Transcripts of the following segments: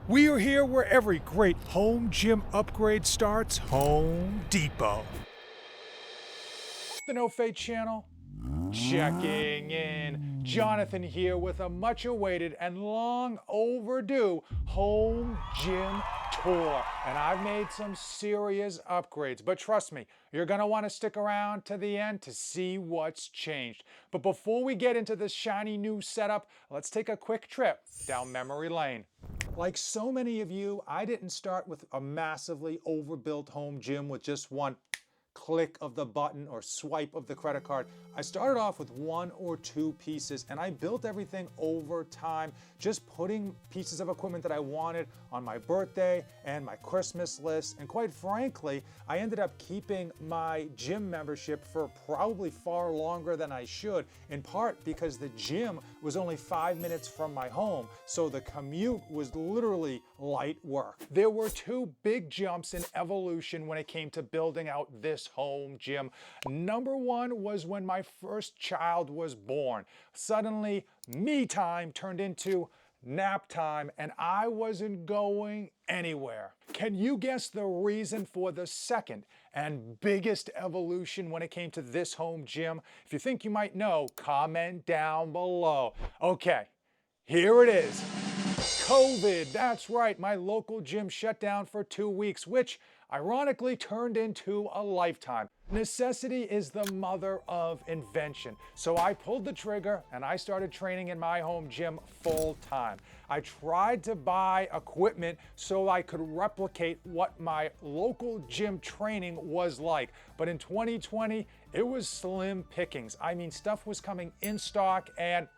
We are here where every great home gym upgrade starts, Home Depot. The No Fate channel, checking in. Jonathan here with a much awaited and long overdue home gym tour. And I've made some serious upgrades, but trust me, you're gonna wanna stick around to the end to see what's changed. But before we get into this shiny new setup, let's take a quick trip down memory lane. Like so many of you, I didn't start with a massively overbuilt home gym with just one click of the button or swipe of the credit card. I started off with one or two pieces and I built everything over time, just putting pieces of equipment that I wanted on my birthday and my Christmas list. And quite frankly, I ended up keeping my gym membership for probably far longer than I should, in part because the gym was only 5 minutes from my home, so the commute was literally light work. There were two big jumps in evolution when it came to building out this home gym. Number one was when my first child was born. Suddenly, me time turned into nap time and I wasn't going anywhere. Can you guess the reason for the second and biggest evolution when it came to this home gym? If you think you might know, comment down below. Okay, here it is. COVID, that's right, my local gym shut down for 2 weeks, which ironically turned into a lifetime. Necessity is the mother of invention. So I pulled the trigger and I started training in my home gym full time. I tried to buy equipment so I could replicate what my local gym training was like. But in 2020, it was slim pickings. I mean, stuff was coming in stock and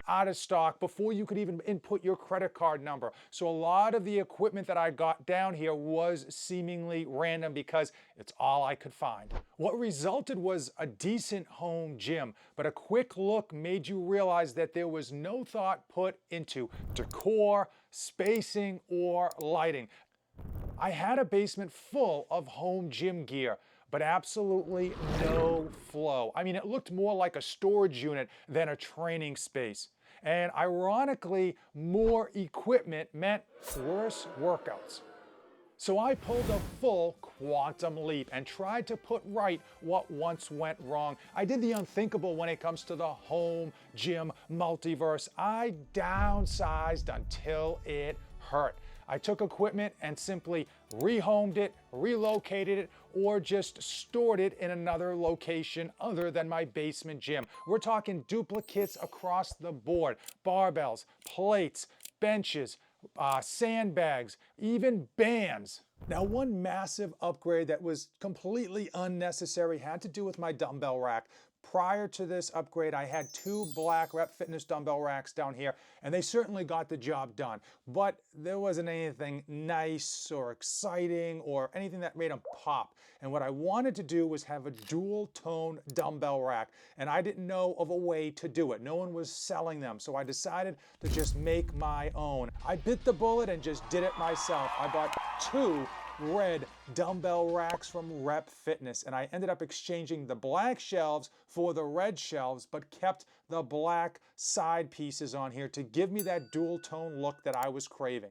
out of stock before you could even input your credit card number. So a lot of the equipment that I got down here was seemingly random because it's all I could find. What resulted was a decent home gym, but a quick look made you realize that there was no thought put into decor, spacing, or lighting. I had a basement full of home gym gear, but absolutely no flow. I mean, it looked more like a storage unit than a training space. And ironically, more equipment meant worse workouts. So I pulled a full quantum leap and tried to put right what once went wrong. I did the unthinkable when it comes to the home gym multiverse. I downsized until it hurt. I took equipment and simply rehomed it, relocated it, or just stored it in another location other than my basement gym. We're talking duplicates across the board, barbells, plates, benches, sandbags, even bands. Now, one massive upgrade that was completely unnecessary had to do with my dumbbell rack. Prior to this upgrade, I had two black Rep Fitness dumbbell racks down here, and they certainly got the job done. But there wasn't anything nice or exciting or anything that made them pop. And what I wanted to do was have a dual tone dumbbell rack, and I didn't know of a way to do it. No one was selling them, so I decided to just make my own. I bit the bullet and just did it myself. I bought two red dumbbell racks from Rep Fitness, and I ended up exchanging the black shelves for the red shelves, but kept the black side pieces on here to give me that dual tone look that I was craving.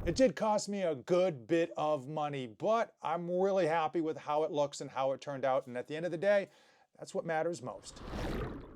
It did cost me a good bit of money, but I'm really happy with how it looks and how it turned out, and at the end of the day, that's what matters most.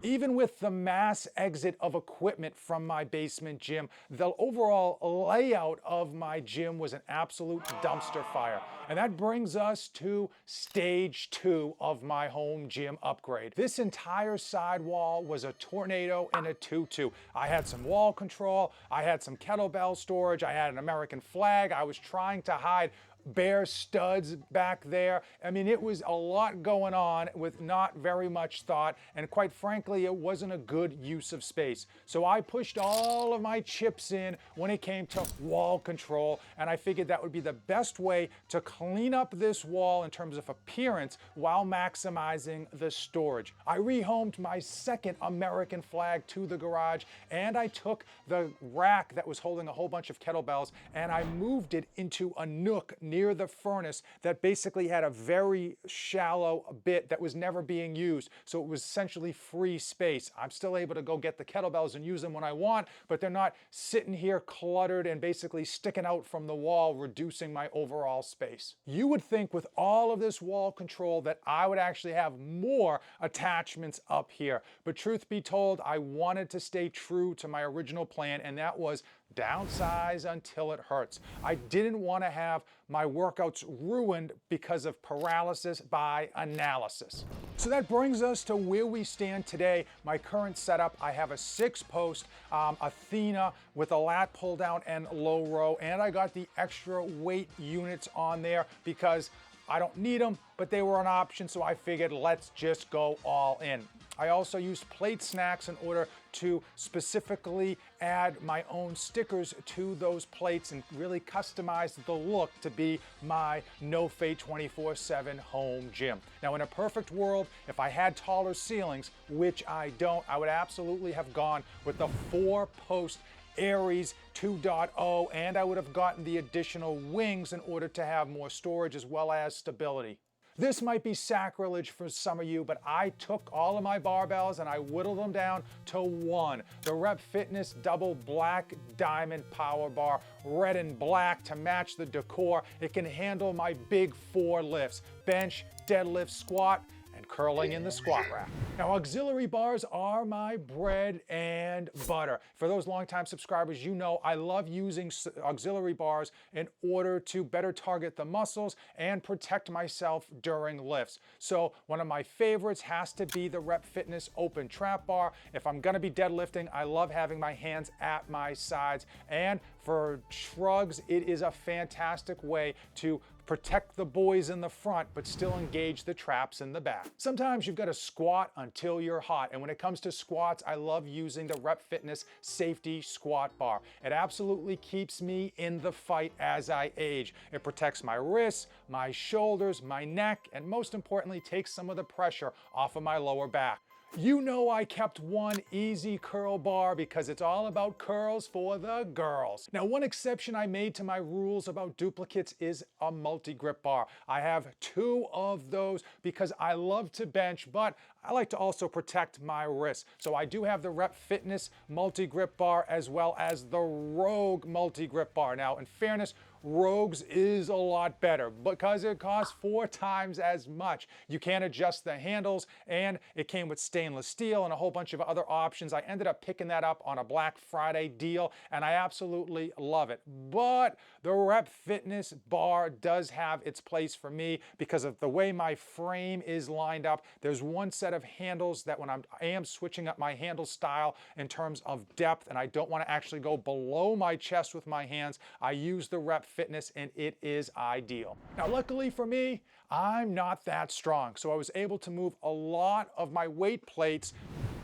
Even with the mass exit of equipment from my basement gym, the overall layout of my gym was an absolute dumpster fire. And that brings us to stage 2 of my home gym upgrade. This entire side wall was a tornado and a tutu. I had some wall control, I had some kettlebell storage, I had an American flag, I was trying to hide bare studs back there. I mean, it was a lot going on with not very much thought, and quite frankly, it wasn't a good use of space. So I pushed all of my chips in when it came to wall control, and I figured that would be the best way to clean up this wall in terms of appearance while maximizing the storage. I rehomed my second American flag to the garage, and I took the rack that was holding a whole bunch of kettlebells and I moved it into a nook near near the furnace that basically had a very shallow bit that was never being used. So it was essentially free space. I'm still able to go get the kettlebells and use them when I want, but they're not sitting here cluttered and basically sticking out from the wall, reducing my overall space. You would think with all of this wall control that I would actually have more attachments up here. But truth be told, I wanted to stay true to my original plan, and that was downsize until it hurts. I didn't want to have my workouts ruined because of paralysis by analysis. So that brings us to where we stand today. My current setup, I have a 6-post Athena with a lat pull down and low row, and I got the extra weight units on there because I don't need them, but they were an option, so I figured let's just go all in. I also used plate snacks in order to specifically add my own stickers to those plates and really customize the look to be my No Fate 24/7 home gym. Now, in a perfect world, if I had taller ceilings, which I don't, I would absolutely have gone with the 4-post Aries 2.0, and I would have gotten the additional wings in order to have more storage as well as stability. This might be sacrilege for some of you, but I took all of my barbells and I whittled them down to one. The Rep Fitness Double Black Diamond Power Bar, red and black to match the decor. It can handle my big 4 lifts: bench, deadlift, squat, and curling in the squat rack. Now, auxiliary bars are my bread and butter. For those longtime subscribers, you know I love using auxiliary bars in order to better target the muscles and protect myself during lifts. So one of my favorites has to be the Rep Fitness Open Trap Bar. If I'm gonna be deadlifting, I love having my hands at my sides. And for shrugs, it is a fantastic way to protect the boys in the front, but still engage the traps in the back. Sometimes you've got to squat until you're hot. And when it comes to squats, I love using the Rep Fitness Safety Squat Bar. It absolutely keeps me in the fight as I age. It protects my wrists, my shoulders, my neck, and most importantly, takes some of the pressure off of my lower back. You know I kept one easy curl bar because it's all about curls for the girls. Now, one exception I made to my rules about duplicates is a multi-grip bar. I have 2 of those because I love to bench, but I like to also protect my wrists. So I do have the Rep Fitness multi-grip bar as well as the Rogue multi-grip bar. Now, in fairness, Rogue's is a lot better because it costs 4 times as much. You can adjust the handles, and it came with stainless steel and a whole bunch of other options. I ended up picking that up on a Black Friday deal, and I absolutely love it. But the Rep Fitness bar does have its place for me because of the way my frame is lined up. There's one set of handles that when I am switching up my handle style in terms of depth, and I don't want to actually go below my chest with my hands, I use the Rep Fitness, and it is ideal. Now, luckily for me, I'm not that strong, so I was able to move a lot of my weight plates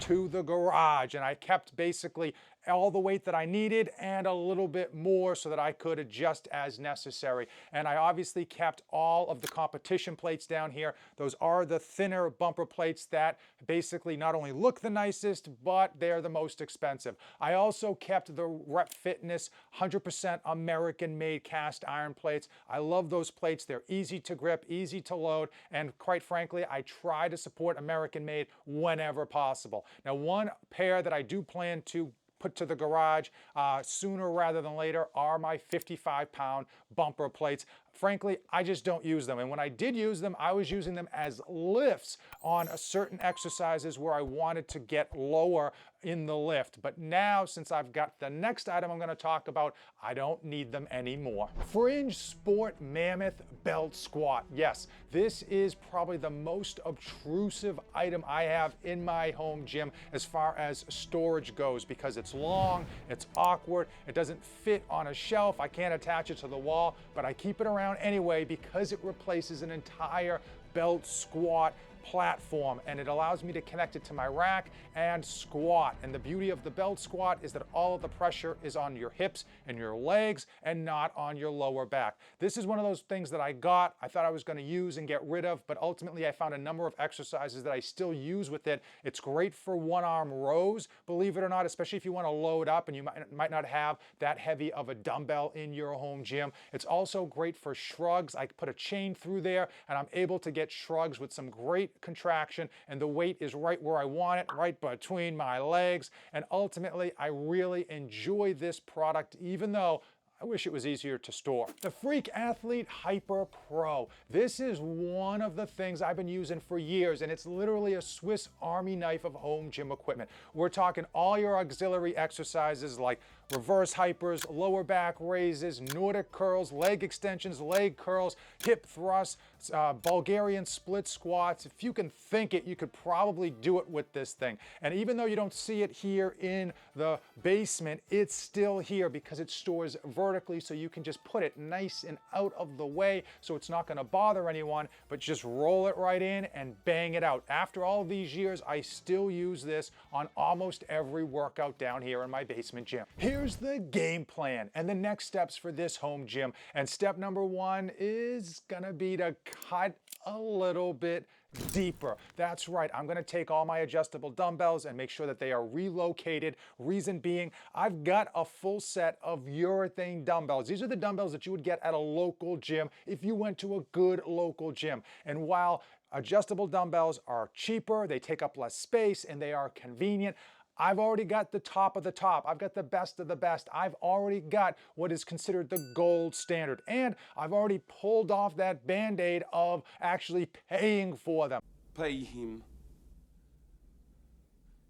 to the garage, and I kept basically all the weight that I needed and a little bit more so that I could adjust as necessary. And I obviously kept all of the competition plates down here. Those are the thinner bumper plates that basically not only look the nicest, but they're the most expensive. I also kept the Rep Fitness 100% American-made cast iron plates. I love those plates. They're easy to grip, easy to load, and quite frankly, I try to support American-made whenever possible. Now, one pair that I do plan to put to the garage sooner rather than later are my 55-pound bumper plates. Frankly, I just don't use them. And when I did use them, I was using them as lifts on certain exercises where I wanted to get lower in the lift. But now, since I've got the next item I'm going to talk about, I don't need them anymore. Fringe Sport Mammoth Belt Squat. Yes, this is probably the most obtrusive item I have in my home gym as far as storage goes because it's long, it's awkward, it doesn't fit on a shelf, I can't attach it to the wall, but I keep it around anyway because it replaces an entire belt squat platform, and it allows me to connect it to my rack and squat. And the beauty of the belt squat is that all of the pressure is on your hips and your legs and not on your lower back. This is one of those things that I thought I was going to use and get rid of, but ultimately I found a number of exercises that I still use with it. It's great for one-arm rows, believe it or not, especially if you want to load up and you might not have that heavy of a dumbbell in your home gym. It's also great for shrugs. I put a chain through there and I'm able to get shrugs with some great contraction, and the weight is right where I want it, right between my legs. And ultimately, I really enjoy this product, even though I wish it was easier to store. The Freak Athlete Hyper Pro. This is one of the things I've been using for years, and it's literally a Swiss Army knife of home gym equipment. We're talking all your auxiliary exercises like reverse hypers, lower back raises, Nordic curls, leg extensions, leg curls, hip thrusts, Bulgarian split squats. If you can think it, you could probably do it with this thing. And even though you don't see it here in the basement, it's still here because it stores vertically, so you can just put it nice and out of the way so it's not going to bother anyone, but just roll it right in and bang it out. After all these years, I still use this on almost every workout down here in my basement gym. Here's the game plan and the next steps for this home gym. And step number one is gonna be to cut a little bit deeper. That's right, I'm gonna take all my adjustable dumbbells and make sure that they are relocated. Reason being, I've got a full set of urethane dumbbells. These are the dumbbells that you would get at a local gym if you went to a good local gym. And while adjustable dumbbells are cheaper, they take up less space, and they are convenient, I've already got the top of the top. I've got the best of the best. I've already got what is considered the gold standard. And I've already pulled off that Band-Aid of actually paying for them. Pay him.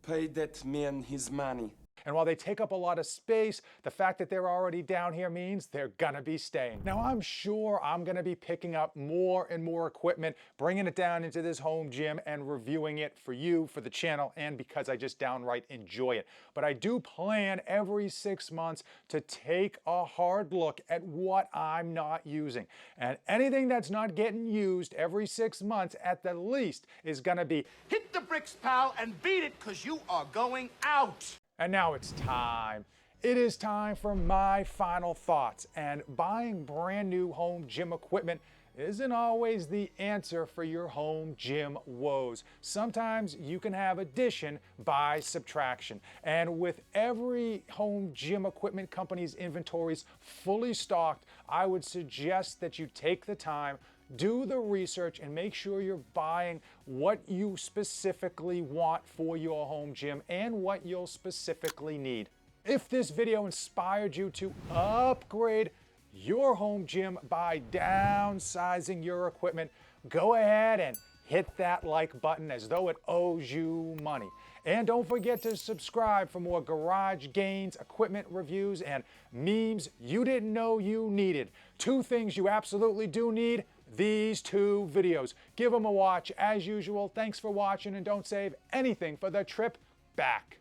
Pay that man his money. And while they take up a lot of space, the fact that they're already down here means they're gonna be staying. Now, I'm sure I'm gonna be picking up more and more equipment, bringing it down into this home gym and reviewing it for you, for the channel, and because I just downright enjoy it. But I do plan every 6 months to take a hard look at what I'm not using. And anything that's not getting used every 6 months at the least is gonna be hit the bricks, pal, and beat it, because you are going out. And now it's time. It is time for my final thoughts. And buying brand new home gym equipment isn't always the answer for your home gym woes. Sometimes you can have addition by subtraction. And with every home gym equipment company's inventories fully stocked, I would suggest that you take the time, do the research, and make sure you're buying what you specifically want for your home gym and what you'll specifically need. If this video inspired you to upgrade your home gym by downsizing your equipment, go ahead and hit that like button as though it owes you money. And don't forget to subscribe for more garage gains, equipment reviews, and memes you didn't know you needed. 2 things you absolutely do need: these 2 videos. Give them a watch as usual. Thanks for watching, and don't save anything for the trip back.